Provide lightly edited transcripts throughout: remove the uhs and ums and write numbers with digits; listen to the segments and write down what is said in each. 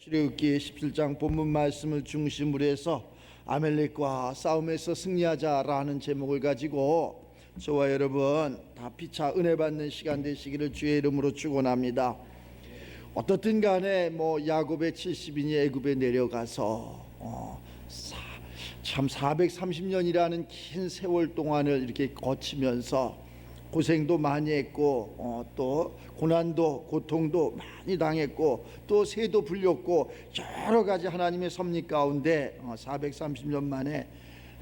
출애굽기 17장 본문 말씀을 중심으로 해서 아멜렉과 싸움에서 승리하자라는 제목을 가지고 저와 여러분 다 피차 은혜 받는 시간 되시기를 주의 이름으로 축원합니다. 어떻든 간에 야곱의 70인이 애굽에 내려가서 참 430년이라는 긴 세월 동안을 이렇게 거치면서 고생도 많이 했고 또 고난도 고통도 많이 당했고 또 새도 불렸고 여러 가지 하나님의 섭리 가운데 430년 만에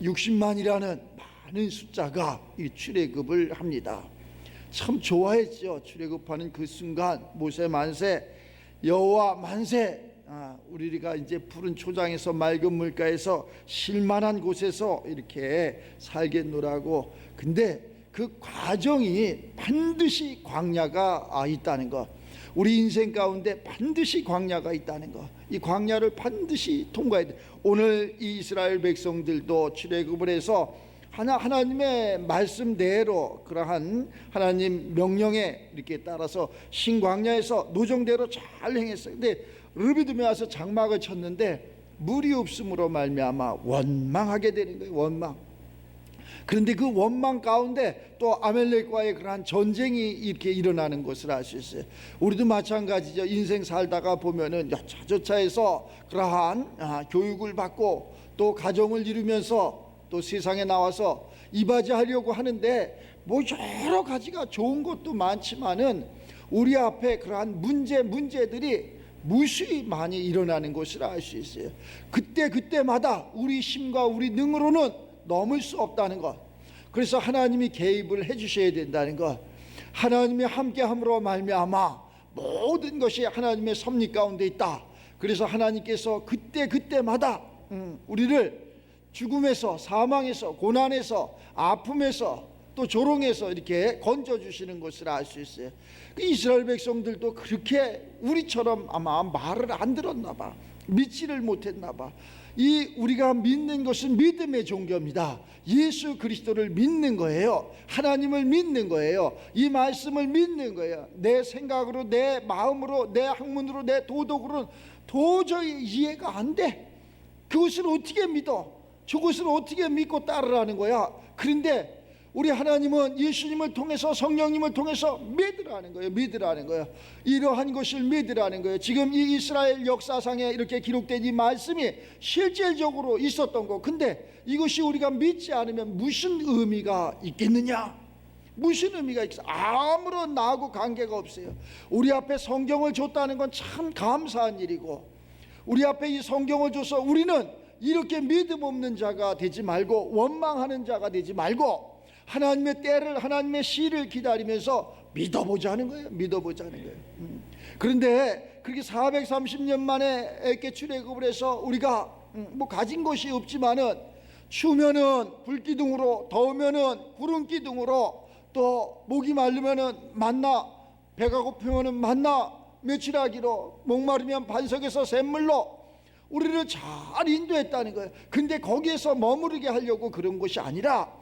60만이라는 많은 숫자가 이 출애굽을 합니다. 참 좋아했죠. 출애굽하는 그 순간 모세 만세 여호와 만세, 우리가 이제 푸른 초장에서 맑은 물가에서 쉴만한 곳에서 이렇게 살겠노라고. 근데 그 과정이 반드시 광야가 있다는 것, 우리 인생 가운데 반드시 광야가 있다는 것, 이 광야를 반드시 통과해야 돼. 오늘 이 이스라엘 백성들도 출애굽을 해서 하나님의 말씀대로 그러한 하나님 명령에 이렇게 따라서 신광야에서 노정대로 잘 행했어요. 근데 르비딤에 와서 장막을 쳤는데 물이 없음으로 말미암아 원망하게 되는 거예요. 원망. 그런데 그 원망 가운데 또 아멜렉과의 그러한 전쟁이 이렇게 일어나는 것을 알 수 있어요. 우리도 마찬가지죠. 인생 살다가 보면은 여차저차해서 그러한 교육을 받고 또 가정을 이루면서 또 세상에 나와서 이바지하려고 하는데 여러 가지가 좋은 것도 많지만은 우리 앞에 그러한 문제들이 무수히 많이 일어나는 것을 알 수 있어요. 그때마다 우리 힘과 우리 능으로는 넘을 수 없다는 것. 그래서 하나님이 개입을 해주셔야 된다는 것. 하나님이 함께함으로 말미암아 모든 것이 하나님의 섭리 가운데 있다. 그래서 하나님께서 그때마다 우리를 죽음에서, 사망에서, 고난에서, 아픔에서, 또 조롱에서 이렇게 건져주시는 것을 알 수 있어요. 이스라엘 백성들도 그렇게 우리처럼 아마 말을 안 들었나 봐. 믿지를 못했나 봐. 우리가 믿는 것은 믿음의 종교입니다. 예수 그리스도를 믿는 거예요. 하나님을 믿는 거예요. 이 말씀을 믿는 거예요. 내 생각으로, 내 마음으로, 내 학문으로, 내 도덕으로는 도저히 이해가 안 돼. 그것을 어떻게 믿어? 저것을 어떻게 믿고 따르라는 거야? 그런데 우리 하나님은 예수님을 통해서, 성령님을 통해서 믿으라는 거예요. 믿으라는 거예요. 이러한 것을 믿으라는 거예요. 지금 이 이스라엘 역사상에 이렇게 기록된 이 말씀이 실질적으로 있었던 거. 근데 이것이 우리가 믿지 않으면 무슨 의미가 있겠느냐? 무슨 의미가 있어? 아무런 나하고 관계가 없어요. 우리 앞에 성경을 줬다는 건 참 감사한 일이고, 우리 앞에 이 성경을 줘서 우리는 이렇게 믿음 없는 자가 되지 말고, 원망하는 자가 되지 말고, 하나님의 때를, 하나님의 시를 기다리면서 믿어보자는 거예요. 믿어보자는 거예요. 그런데 그렇게 430년 만에 이렇게 출애굽을 해서 우리가 가진 것이 없지만은, 추우면은 불기둥으로, 더우면은 구름기둥으로, 또 목이 마르면은 만나, 배가 고프면은 만나, 며칠 하기로, 목마르면 반석에서 샘물로 우리를 잘 인도했다는 거예요. 근데 거기에서 머무르게 하려고 그런 것이 아니라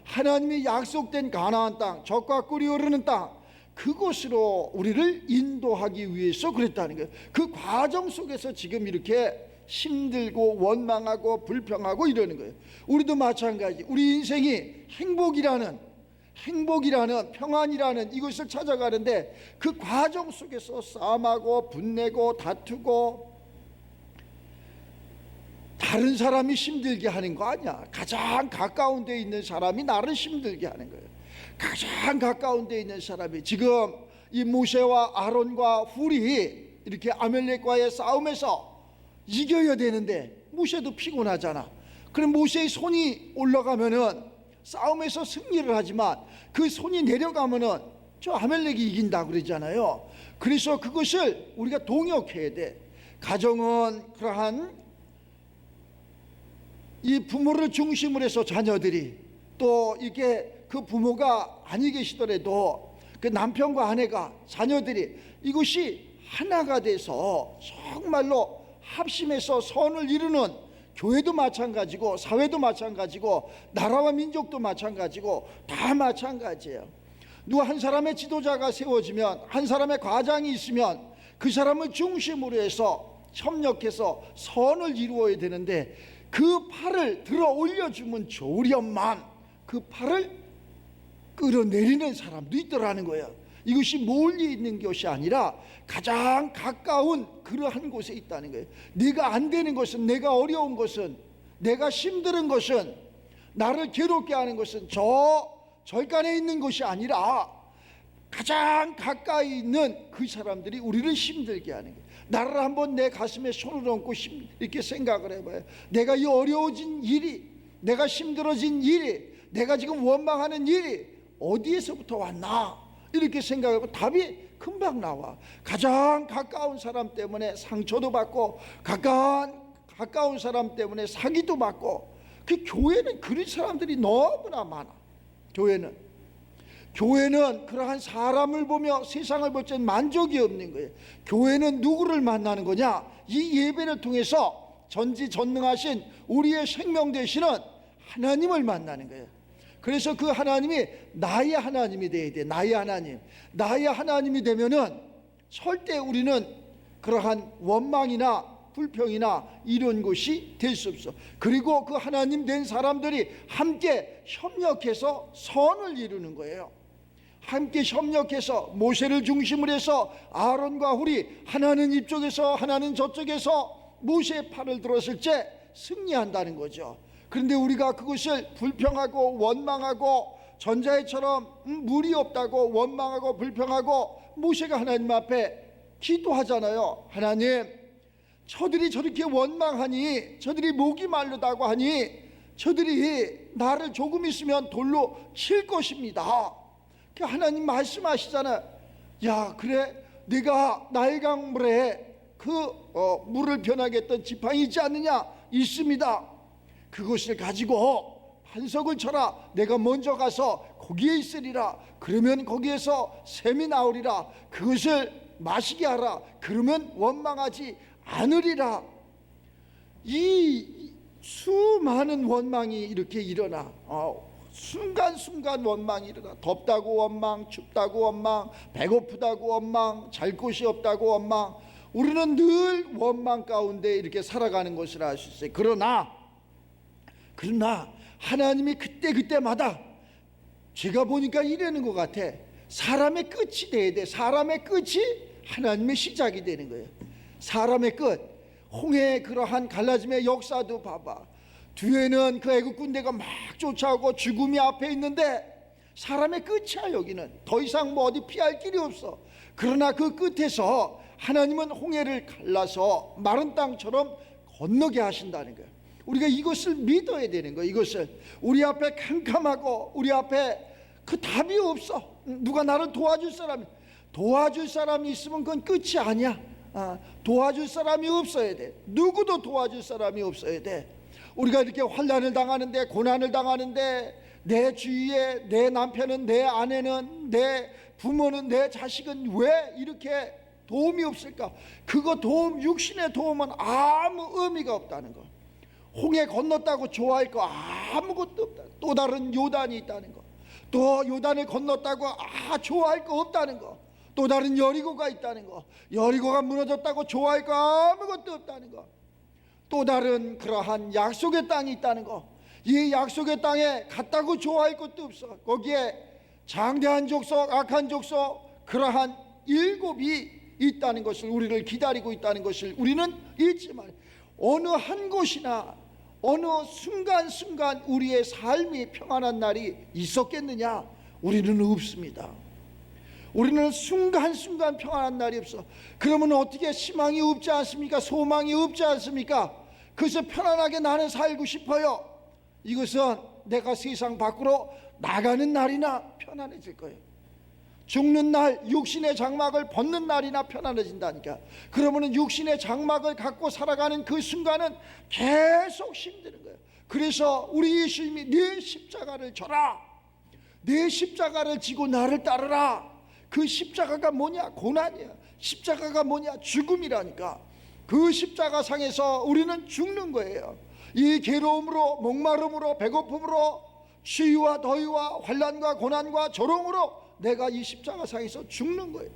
하나님이 약속된 가나안 땅, 젖과 꿀이 흐르는 땅, 그곳으로 우리를 인도하기 위해서 그랬다는 거예요. 그 과정 속에서 지금 이렇게 힘들고 원망하고 불평하고 이러는 거예요. 우리도 마찬가지. 우리 인생이 행복이라는, 평안이라는 이것을 찾아가는데 그 과정 속에서 싸움하고 분내고 다투고, 다른 사람이 힘들게 하는 거 아니야. 가장 가까운 데 있는 사람이 나를 힘들게 하는 거예요. 가장 가까운 데 있는 사람이. 지금 이 모세와 아론과 훌이 이렇게 아멜렉과의 싸움에서 이겨야 되는데 모세도 피곤하잖아. 그럼 모세의 손이 올라가면은 싸움에서 승리를 하지만 그 손이 내려가면은 저 아멜렉이 이긴다 그러잖아요. 그래서 그것을 우리가 동역해야 돼. 가정은 그러한 이 부모를 중심으로 해서 자녀들이, 또 이게 그 부모가 아니 계시더라도 그 남편과 아내가, 자녀들이 이것이 하나가 돼서 정말로 합심해서 선을 이루는, 교회도 마찬가지고 사회도 마찬가지고 나라와 민족도 마찬가지고 다 마찬가지예요. 누구 한 사람의 지도자가 세워지면, 한 사람의 과장이 있으면 그 사람을 중심으로 해서 협력해서 선을 이루어야 되는데 그 팔을 들어 올려주면 좋으련만 그 팔을 끌어내리는 사람도 있더라는 거예요. 이것이 멀리 있는 것이 아니라 가장 가까운 그러한 곳에 있다는 거예요. 내가 안 되는 것은, 내가 어려운 것은, 내가 힘든 것은, 나를 괴롭게 하는 것은 저 절간에 있는 것이 아니라 가장 가까이 있는 그 사람들이 우리를 힘들게 하는 거예요. 나를 한번 내 가슴에 손을 얹고 이렇게 생각을 해봐요. 내가 이 어려워진 일이, 내가 힘들어진 일이, 내가 지금 원망하는 일이 어디에서부터 왔나 이렇게 생각하고 답이 금방 나와. 가장 가까운 사람 때문에 상처도 받고, 가까운 사람 때문에 사기도 받고. 그 교회는 그런 사람들이 너무나 많아. 교회는 그러한 사람을 보며 세상을 볼 때는 만족이 없는 거예요. 교회는 누구를 만나는 거냐? 이 예배를 통해서 전지전능하신 우리의 생명 되시는 하나님을 만나는 거예요. 그래서 그 하나님이 나의 하나님이 돼야 돼. 나의 하나님이 되면은 절대 우리는 그러한 원망이나 불평이나 이런 것이 될 수 없어. 그리고 그 하나님 된 사람들이 함께 협력해서 선을 이루는 거예요. 함께 협력해서 모세를 중심으로 해서 아론과 훌이 하나는 이쪽에서 하나는 저쪽에서 모세의 팔을 들었을 때 승리한다는 거죠. 그런데 우리가 그것을 불평하고 원망하고 전자회처럼 물이 없다고 원망하고 불평하고 모세가 하나님 앞에 기도하잖아요. 하나님, 저들이 저렇게 원망하니, 저들이 목이 마르다고 하니 저들이 나를 조금 있으면 돌로 칠 것입니다. 하나님 말씀하시잖아요. 야, 그래, 네가 나일 강물에 물을 변하게 했던 지팡이 있지 않느냐? 있습니다. 그것을 가지고 반석을 쳐라. 내가 먼저 가서 거기에 있으리라. 그러면 거기에서 샘이 나오리라. 그것을 마시게 하라. 그러면 원망하지 않으리라. 이 수많은 원망이 이렇게 일어나. 순간순간 원망이 일어나. 덥다고 원망, 춥다고 원망, 배고프다고 원망, 잘 곳이 없다고 원망. 우리는 늘 원망 가운데 이렇게 살아가는 것을 알 수 있어요. 그러나 하나님이 그때마다 제가 보니까 이러는 것 같아. 사람의 끝이 돼야 돼. 사람의 끝이 하나님의 시작이 되는 거예요. 사람의 끝. 홍해의 그러한 갈라짐의 역사도 봐봐. 뒤에는 그 애국 군대가 막 쫓아오고 죽음이 앞에 있는데 사람의 끝이야. 여기는 더 이상 뭐 어디 피할 길이 없어. 그러나 그 끝에서 하나님은 홍해를 갈라서 마른 땅처럼 건너게 하신다는 거예요. 우리가 이것을 믿어야 되는 거예요. 이것을 우리 앞에 캄캄하고 우리 앞에 그 답이 없어. 누가 나를 도와줄 사람이 있으면 그건 끝이 아니야. 도와줄 사람이 없어야 돼. 누구도 도와줄 사람이 없어야 돼. 우리가 이렇게 환난을 당하는데, 고난을 당하는데, 내 주위에 내 남편은, 내 아내는, 내 부모는, 내 자식은 왜 이렇게 도움이 없을까? 그거 육신의 도움은 아무 의미가 없다는 거. 홍해 건넜다고 좋아할 거 아무것도 없다. 또 다른 요단이 있다는 거. 또 요단을 건넜다고 좋아할 거 없다는 거. 또 다른 여리고가 있다는 거. 여리고가 무너졌다고 좋아할 거 아무것도 없다는 거. 또 다른 그러한 약속의 땅이 있다는 거. 이 약속의 땅에 갔다고 좋아할 것도 없어. 거기에 장대한 족속, 악한 족속, 그러한 7이 있다는 것을, 우리를 기다리고 있다는 것을 우리는 잊지 말아요. 어느 한 곳이나 어느 순간순간 우리의 삶이 평안한 날이 있었겠느냐? 우리는 없습니다. 우리는 순간순간 평안한 날이 없어. 그러면 어떻게 희망이 없지 않습니까? 소망이 없지 않습니까? 그래서 편안하게 나는 살고 싶어요. 이것은 내가 세상 밖으로 나가는 날이나 편안해질 거예요. 죽는 날, 육신의 장막을 벗는 날이나 편안해진다니까. 그러면 육신의 장막을 갖고 살아가는 그 순간은 계속 힘드는 거예요. 그래서 우리 예수님이 네 십자가를 져라, 네 십자가를 지고 나를 따르라. 그 십자가가 뭐냐? 고난이야. 십자가가 뭐냐? 죽음이라니까. 그 십자가 상에서 우리는 죽는 거예요. 이 괴로움으로, 목마름으로, 배고픔으로, 추위와 더위와 환난과 고난과 조롱으로 내가 이 십자가 상에서 죽는 거예요.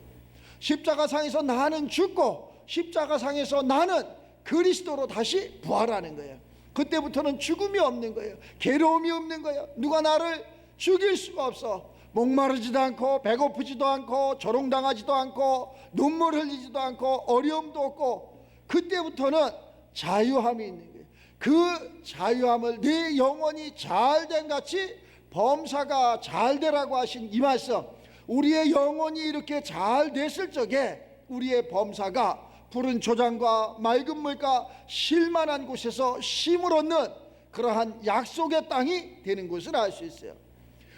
십자가 상에서 나는 죽고 십자가상에서 나는 그리스도로 다시 부활하는 거예요. 그때부터는 죽음이 없는 거예요. 괴로움이 없는 거예요. 누가 나를 죽일 수가 없어. 목마르지도 않고 배고프지도 않고 조롱당하지도 않고 눈물 흘리지도 않고 어려움도 없고, 그때부터는 자유함이 있는 거예요. 그 자유함을 네 영혼이 잘된 같이 범사가 잘되라고 하신 이 말씀, 우리의 영혼이 이렇게 잘 됐을 적에 우리의 범사가 푸른 초장과 맑은 물과 쉴만한 곳에서 쉼을 얻는 그러한 약속의 땅이 되는 것을 알 수 있어요.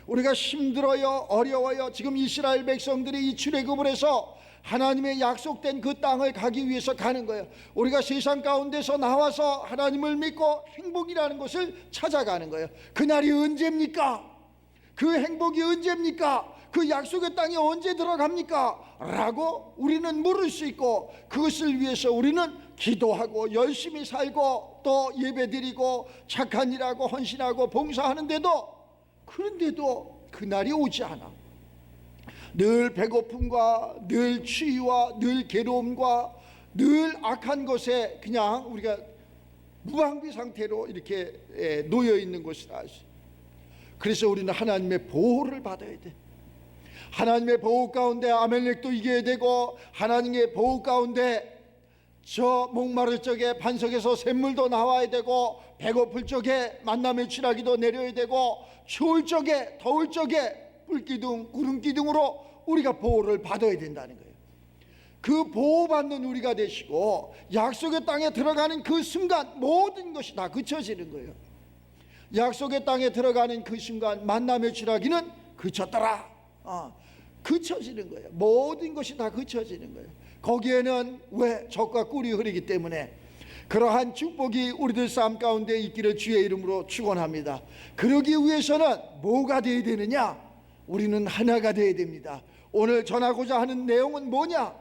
우리가 힘들어요, 어려워요. 지금 이스라엘 백성들이 이 출애굽을 해서 하나님의 약속된 그 땅을 가기 위해서 가는 거예요. 우리가 세상 가운데서 나와서 하나님을 믿고 행복이라는 것을 찾아가는 거예요. 그날이 언제입니까? 그 행복이 언제입니까? 그 약속의 땅에 언제 들어갑니까? 라고 우리는 물을 수 있고, 그것을 위해서 우리는 기도하고 열심히 살고 또 예배드리고 착한 일하고 헌신하고 봉사하는데도, 그런데도 그날이 오지 않아. 늘 배고픔과 늘 추위와 늘 괴로움과 늘 악한 것에 그냥 우리가 무방비 상태로 이렇게 놓여 있는 것을 알 수 있어요. 그래서 우리는 하나님의 보호를 받아야 돼. 하나님의 보호 가운데 아멜렉도 이겨야 되고, 하나님의 보호 가운데 저 목마를 적에 반석에서 샘물도 나와야 되고, 배고플 적에 만남의 취락이도 내려야 되고, 추울 적에 더울 적에 불기둥 구름기둥으로 우리가 보호를 받아야 된다는 거예요. 그 보호받는 우리가 되시고, 약속의 땅에 들어가는 그 순간 모든 것이 다 그쳐지는 거예요. 약속의 땅에 들어가는 그 순간 만남의 취락이는 그쳤더라. 그쳐지는 거예요. 모든 것이 다 그쳐지는 거예요. 거기에는 왜? 젖과 꿀이 흐르기 때문에. 그러한 축복이 우리들 삶 가운데 있기를 주의 이름으로 축원합니다. 그러기 위해서는 뭐가 되어야 되느냐? 우리는 하나가 되어야 됩니다. 오늘 전하고자 하는 내용은 뭐냐?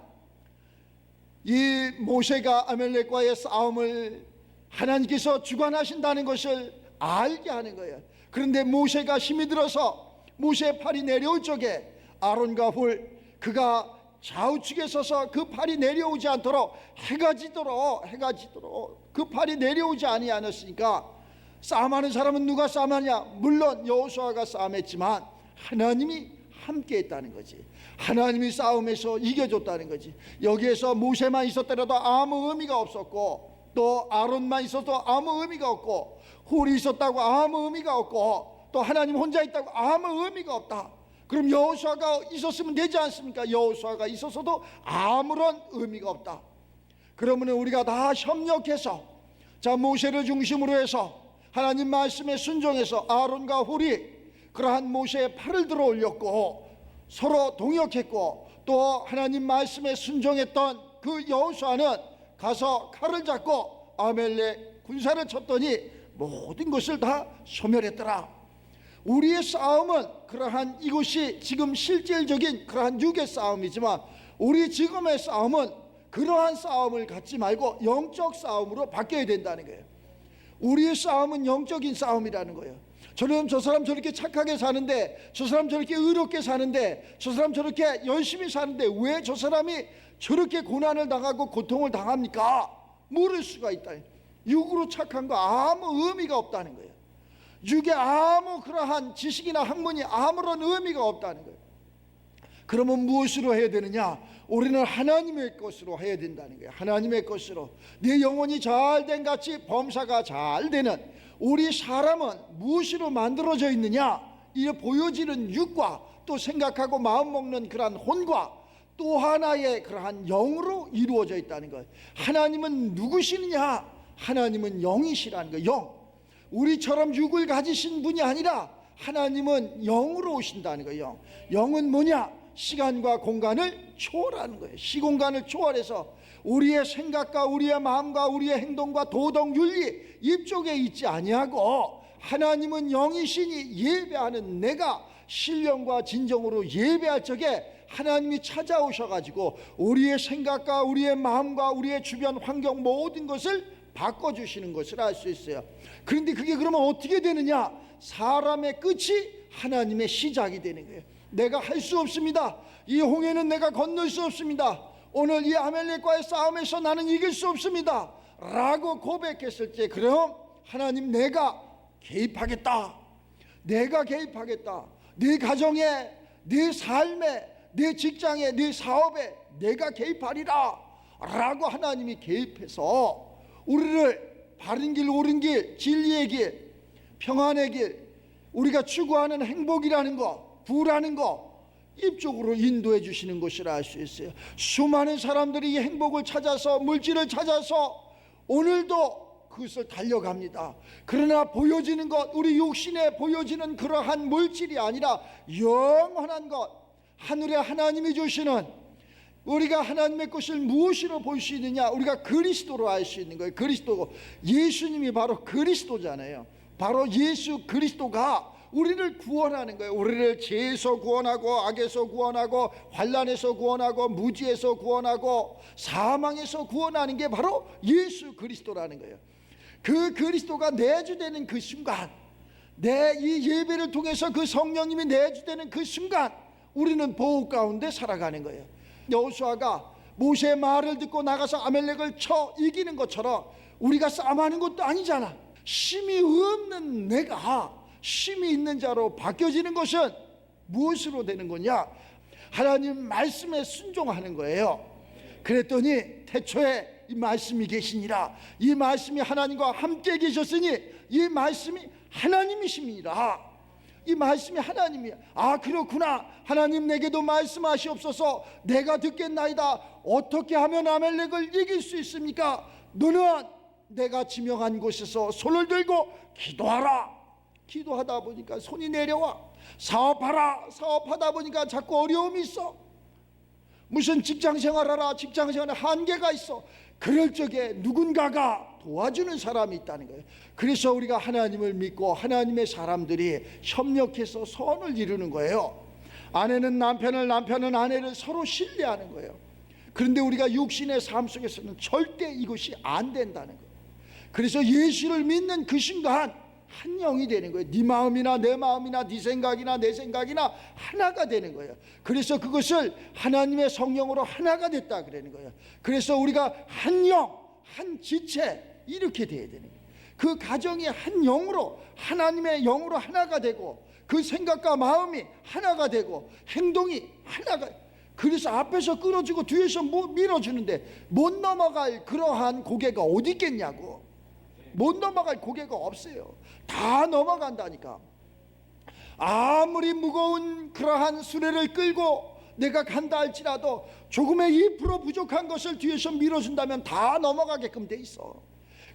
이 모세가 아멜렉과의 싸움을 하나님께서 주관하신다는 것을 알게 하는 거예요. 그런데 모세가 힘이 들어서 모세의 팔이 내려올 적에 아론과 훌, 그가 좌우측에 서서 그 팔이 내려오지 않도록 해가 지도록 그 팔이 내려오지 아니하였으니까, 싸움하는 사람은 누가 싸움하냐? 물론 여호수아가 싸움했지만 하나님이 함께 했다는 거지. 하나님이 싸움에서 이겨줬다는 거지. 여기에서 모세만 있었더라도 아무 의미가 없었고, 또 아론만 있어도 아무 의미가 없고, 훌이 있었다고 아무 의미가 없고, 또 하나님 혼자 있다고 아무 의미가 없다. 그럼 여호수아가 있었으면 되지 않습니까? 여호수아가 있었어도 아무런 의미가 없다. 그러면 우리가 다 협력해서, 자, 모세를 중심으로 해서 하나님 말씀에 순종해서 아론과 훌이 그러한 모세의 팔을 들어 올렸고, 서로 동역했고, 또 하나님 말씀에 순종했던 그 여호수아는 가서 칼을 잡고 아멜렉 군사를 쳤더니 모든 것을 다 소멸했더라. 우리의 싸움은 그러한, 이것이 지금 실질적인 그러한 육의 싸움이지만, 우리 지금의 싸움은 그러한 싸움을 갖지 말고 영적 싸움으로 바뀌어야 된다는 거예요. 우리의 싸움은 영적인 싸움이라는 거예요. 저 사람 저렇게 착하게 사는데, 저 사람 저렇게 의롭게 사는데, 저 사람 저렇게 열심히 사는데 왜 저 사람이 저렇게 고난을 당하고 고통을 당합니까? 물을 수가 있다. 육으로 착한 거 아무 의미가 없다는 거예요. 육에 아무 그러한 지식이나 학문이 아무런 의미가 없다는 거예요. 그러면 무엇으로 해야 되느냐? 우리는 하나님의 것으로 해야 된다는 거예요. 하나님의 것으로. 네 영혼이 잘된 같이 범사가 잘되는 우리 사람은 무엇으로 만들어져 있느냐? 이 보여지는 육과 또 생각하고 마음 먹는 그러한 혼과 또 하나의 그러한 영으로 이루어져 있다는 거예요. 하나님은 누구시느냐? 하나님은 영이시라는 거예요. 영. 우리처럼 육을 가지신 분이 아니라 하나님은 영으로 오신다는 거예요. 영은 뭐냐? 시간과 공간을 초월하는 거예요. 시공간을 초월해서 우리의 생각과 우리의 마음과 우리의 행동과 도덕 윤리 이쪽에 있지 아니하고, 하나님은 영이시니 예배하는 내가 신령과 진정으로 예배할 적에 하나님이 찾아오셔가지고 우리의 생각과 우리의 마음과 우리의 주변 환경 모든 것을 바꿔주시는 것을 알 수 있어요. 그런데 그게 그러면 어떻게 되느냐? 사람의 끝이 하나님의 시작이 되는 거예요. 내가 할 수 없습니다. 이 홍해는 내가 건널 수 없습니다. 오늘 이 아멜렉과의 싸움에서 나는 이길 수 없습니다 라고 고백했을 때, 그럼 하나님 내가 개입하겠다, 내가 개입하겠다, 네 가정에, 네 삶에, 네 직장에, 네 사업에 내가 개입하리라 라고 하나님이 개입해서 우리를 바른 길, 옳은 길, 진리의 길, 평안의 길, 우리가 추구하는 행복이라는 거, 부라는 거 이쪽으로 인도해 주시는 것이라 할 수 있어요. 수많은 사람들이 이 행복을 찾아서, 물질을 찾아서 오늘도 그것을 달려갑니다. 그러나 보여지는 것, 우리 육신에 보여지는 그러한 물질이 아니라 영원한 것, 하늘에 하나님이 주시는, 우리가 하나님의 것을 무엇으로 볼 수 있느냐? 우리가 그리스도로 알 수 있는 거예요. 그리스도고, 예수님이 바로 그리스도잖아요. 바로 예수 그리스도가 우리를 구원하는 거예요. 우리를 죄에서 구원하고, 악에서 구원하고, 환난에서 구원하고, 무지에서 구원하고, 사망에서 구원하는 게 바로 예수 그리스도라는 거예요. 그 그리스도가 내주되는 그 순간, 내 이 예배를 통해서 그 성령님이 내주되는 그 순간 우리는 보호 가운데 살아가는 거예요. 여호수아가 모세의 말을 듣고 나가서 아멜렉을 쳐 이기는 것처럼 우리가 싸움하는 것도 아니잖아. 힘이 없는 내가 힘이 있는 자로 바뀌어지는 것은 무엇으로 되는 거냐? 하나님 말씀에 순종하는 거예요. 그랬더니 태초에 이 말씀이 계시니라, 이 말씀이 하나님과 함께 계셨으니 이 말씀이 하나님이십니다. 이 말씀이 하나님이야. 아, 그렇구나. 하나님 내게도 말씀하시옵소서. 내가 듣겠나이다. 어떻게 하면 아멜렉을 이길 수 있습니까? 너는 내가 지명한 곳에서 손을 들고 기도하라. 기도하다 보니까 손이 내려와. 사업하라. 사업하다 보니까 자꾸 어려움이 있어. 무슨 직장생활하라. 직장생활에 한계가 있어. 그럴 적에 누군가가 도와주는 사람이 있다는 거예요. 그래서 우리가 하나님을 믿고 하나님의 사람들이 협력해서 선을 이루는 거예요. 아내는 남편을, 남편은 아내를 서로 신뢰하는 거예요. 그런데 우리가 육신의 삶 속에서는 절대 이것이 안 된다는 거예요. 그래서 예수를 믿는 그 순간 한 영이 되는 거예요. 네 마음이나 내 마음이나 네 생각이나 내 생각이나 하나가 되는 거예요. 그래서 그것을 하나님의 성령으로 하나가 됐다 그러는 거예요. 그래서 우리가 한 영, 한 지체 이렇게 돼야 되는 거예요. 그 가정이 한 영으로, 하나님의 영으로 하나가 되고, 그 생각과 마음이 하나가 되고, 행동이 하나가. 그래서 앞에서 끌어주고 뒤에서 밀어주는데 못 넘어갈 그러한 고개가 어디 있겠냐고. 못 넘어갈 고개가 없어요. 다 넘어간다니까. 아무리 무거운 그러한 수레를 끌고 내가 간다 할지라도 조금의 2% 부족한 것을 뒤에서 밀어준다면 다 넘어가게끔 돼 있어.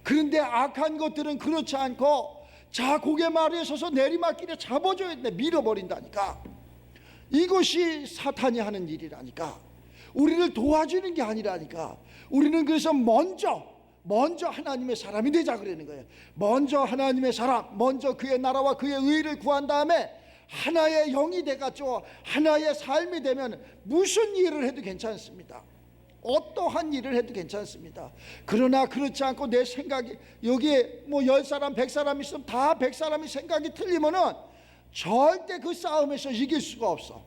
그런데 악한 것들은 그렇지 않고 자 고개 마루에 서서 내리막길에 잡아줘야 되는데 밀어버린다니까. 이것이 사탄이 하는 일이라니까. 우리를 도와주는 게 아니라니까. 우리는 그래서 먼저 하나님의 사람이 되자 그러는 거예요. 먼저 하나님의 사람, 먼저 그의 나라와 그의 의를 구한 다음에 하나의 영이 돼가지고 하나의 삶이 되면 무슨 일을 해도 괜찮습니다. 어떠한 일을 해도 괜찮습니다. 그러나 그렇지 않고 내 생각이, 여기에 뭐 10사람 100사람 있으면 다 100사람이 생각이 틀리면은 절대 그 싸움에서 이길 수가 없어.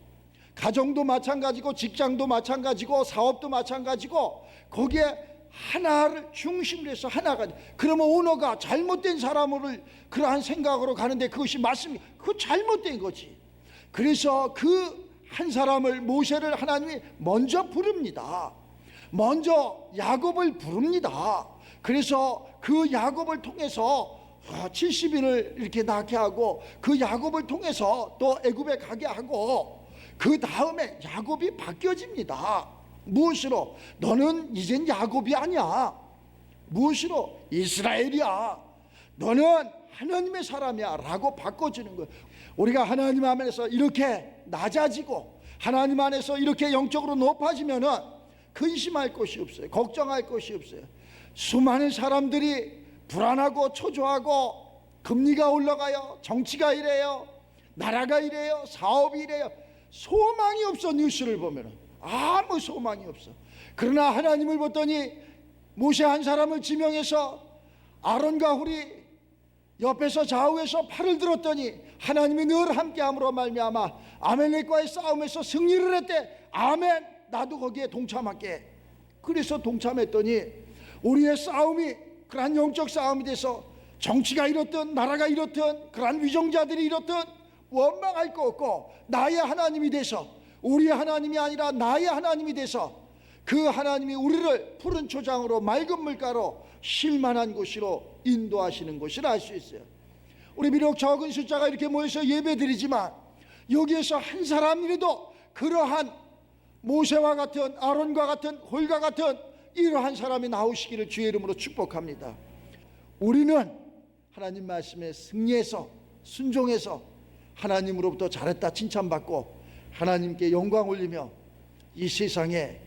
가정도 마찬가지고, 직장도 마찬가지고, 사업도 마찬가지고, 거기에 하나를 중심으로 해서 하나가. 그러면 오너가 잘못된 사람을 그러한 생각으로 가는데 그것이 맞습니까? 그거 잘못된 거지. 그래서 그 한 사람을, 모세를 하나님이 먼저 부릅니다. 먼저 야곱을 부릅니다. 그래서 그 야곱을 통해서 70인을 이렇게 낳게 하고, 그 야곱을 통해서 또 애굽에 가게 하고, 그 다음에 야곱이 바뀌어집니다. 무엇으로? 너는 이젠 야곱이 아니야. 무엇으로? 이스라엘이야. 너는 하나님의 사람이야 라고 바꿔주는 거예요. 우리가 하나님 안에서 이렇게 낮아지고 하나님 안에서 이렇게 영적으로 높아지면은 근심할 것이 없어요. 걱정할 것이 없어요. 수많은 사람들이 불안하고 초조하고, 금리가 올라가요, 정치가 이래요, 나라가 이래요, 사업이 이래요. 소망이 없어. 뉴스를 보면은 아무 소망이 없어. 그러나 하나님을 봤더니 모세 한 사람을 지명해서 아론과 훌이 옆에서 좌우에서 팔을 들었더니 하나님이 늘 함께함으로 말미암아 아멜렉과의 싸움에서 승리를 했대. 아멘. 나도 거기에 동참할게. 그래서 동참했더니 우리의 싸움이 그러한 영적 싸움이 돼서 정치가 이렇든 나라가 이렇든 그러한 위정자들이 이렇든 원망할 거 없고 나의 하나님이 돼서, 우리의 하나님이 아니라 나의 하나님이 돼서 그 하나님이 우리를 푸른 초장으로 맑은 물가로 쉴만한 곳으로 인도하시는 것을 알 수 있어요. 우리 비록 적은 숫자가 이렇게 모여서 예배드리지만 여기에서 한 사람이라도 그러한 모세와 같은, 아론과 같은, 홀과 같은 이러한 사람이 나오시기를 주의 이름으로 축복합니다. 우리는 하나님 말씀에 승리해서 순종해서 하나님으로부터 잘했다 칭찬받고 하나님께 영광 올리며 이 세상에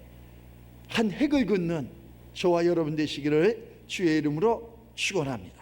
한 획을 긋는 저와 여러분 되시기를 주의 이름으로 축원합니다.